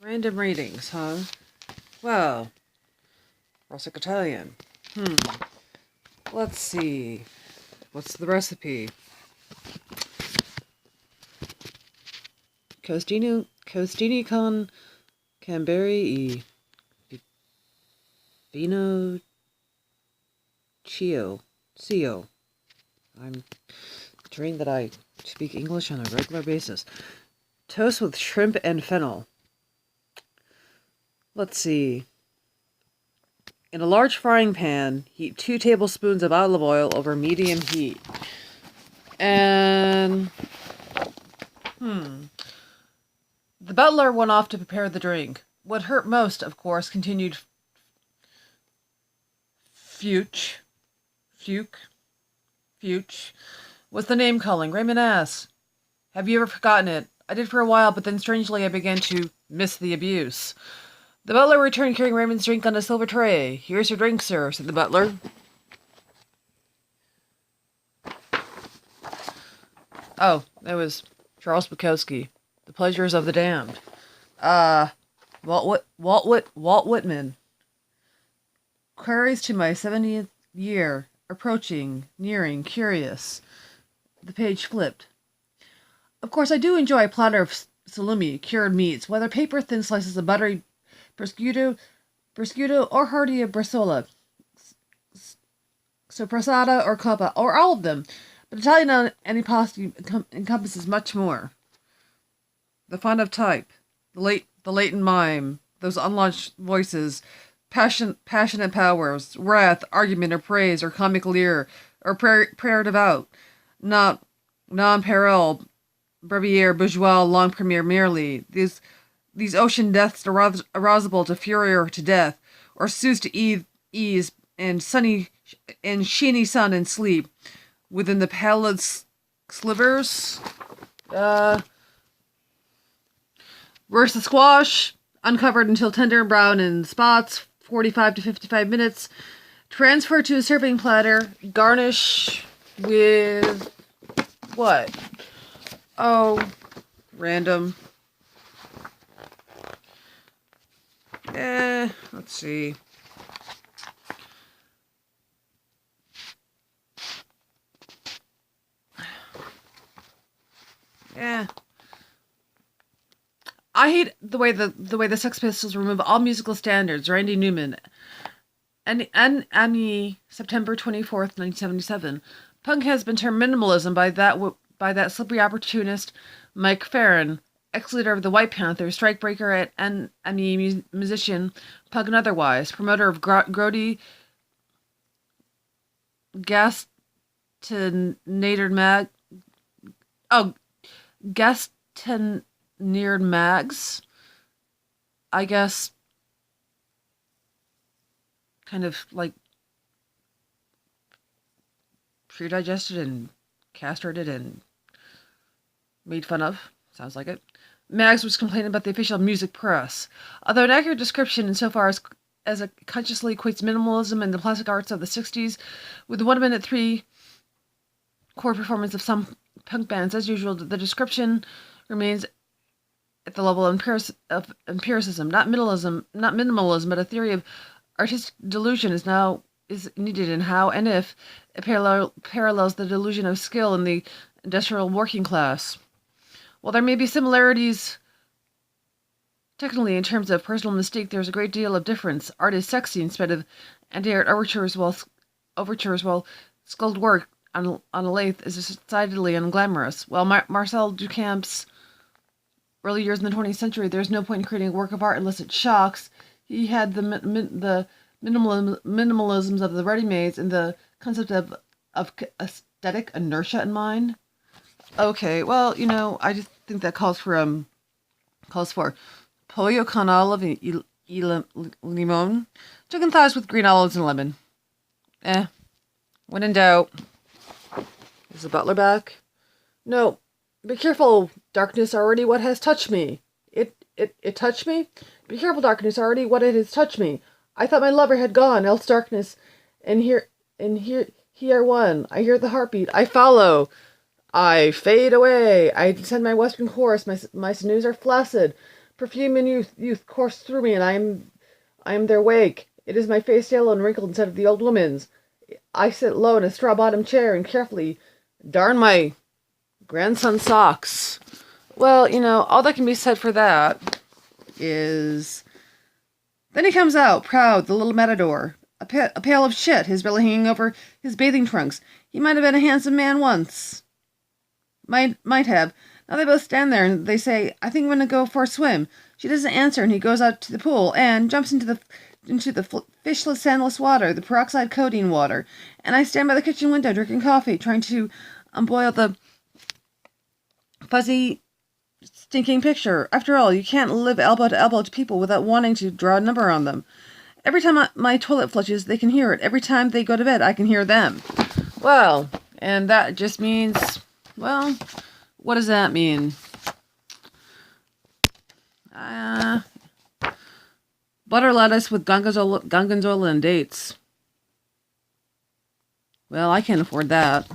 Random readings, huh? Well, Rustic Italian. Let's see. What's the recipe? Costini con Camberi e Vino Cio. I'm trained that I speak English on a regular basis. Toast with shrimp and fennel. Let's see. In a large frying pan, heat 2 tablespoons of olive oil over medium heat. And... The butler went off to prepare the drink. What hurt most, of course, continued Fuchs, was the name-calling. Raymond asked, "Have you ever forgotten it?" "I did for a while, but then strangely I began to miss the abuse." The butler returned carrying Raymond's drink on a silver tray. "Here's your drink, sir," said the butler. Oh, that was Charles Bukowski. The Pleasures of the Damned. Walt Whitman. Queries to my 70th year. Approaching, nearing, curious. The page flipped. Of course, I do enjoy a platter of salumi, cured meats, whether paper-thin slices of buttery prosciutto, or hearty bresaola, sopressata or coppa, or all of them. But Italian antipasti encompasses much more. The font of type, the latent mime, those unlaunched voices, passionate powers, wrath, argument, or praise, or comic leer, or prayer devout, not non-parole, brevier, bourgeois, long premiere merely. These ocean deaths arousable to fury or to death, or soothed to ease and sheeny sun and sleep, within the pallid slivers. Roast the squash, uncovered until tender and brown in spots, 45 to 55 minutes. Transfer to a serving platter. Garnish with what? Oh, random. Let's see. I hate the way the Sex Pistols remove all musical standards. Randy Newman. Annie, September 24th, 1977. Punk has been termed minimalism by that slippery opportunist Mike Farron, ex-leader of the White Panthers, strikebreaker and musician, punk and otherwise, promoter of grody gastinated mags, I guess, kind of like pre-digested and castrated and made fun of. Sounds like it. Mags was complaining about the official music press. Although an accurate description insofar as it consciously equates minimalism and the classic arts of the 60s with the 1-minute 3-chord performance of some punk bands, as usual, the description remains at the level of empiricism, not minimalism, but a theory of artistic delusion is needed in how and if it parallels the delusion of skill in the industrial working class. While there may be similarities technically in terms of personal mystique, there's a great deal of difference. Art is sexy instead of anti-art overtures, while skilled work on a lathe is decidedly unglamorous. While Marcel Duchamp's early years in the 20th century, there's no point in creating a work of art unless it shocks. He had the minimalisms of the ready-mades and the concept of aesthetic inertia in mind. Okay, well, I just think that calls for pollo con olive y limon, chicken thighs with green olives and lemon. When in doubt. Is the butler back? No. Be careful, darkness, already what has touched me. It touched me? Be careful, darkness, already what it has touched me. I thought my lover had gone, else darkness, and here one. I hear the heartbeat. I follow. I fade away. I descend my western course. My sinews are flaccid. Perfume and youth course through me, and I am their wake. It is my face yellow and wrinkled instead of the old woman's. I sit low in a straw-bottomed chair and carefully darn my grandson's socks. Well, all that can be said for that is... Then he comes out, proud, the little matador. A pail of shit, his belly hanging over his bathing trunks. He might have been a handsome man once. Might have. Now they both stand there and they say, I think I'm going to go for a swim. She doesn't answer and he goes out to the pool and jumps into the fishless, sandless water, the peroxide coating water. And I stand by the kitchen window drinking coffee, trying to unboil the fuzzy, stinking picture. After all, you can't live elbow to elbow to people without wanting to draw a number on them. Every time my toilet flushes, they can hear it. Every time they go to bed, I can hear them. Well, and that just means, well, what does that mean? Butter lettuce with gorgonzola and dates. Well, I can't afford that.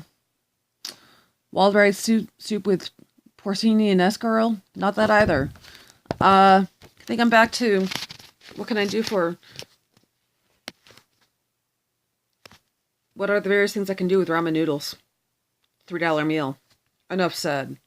Wild rice soup with porcini and escarole? Not that either. I think I'm back to, what can I do for... What are the various things I can do with ramen noodles? $3 meal. Enough said.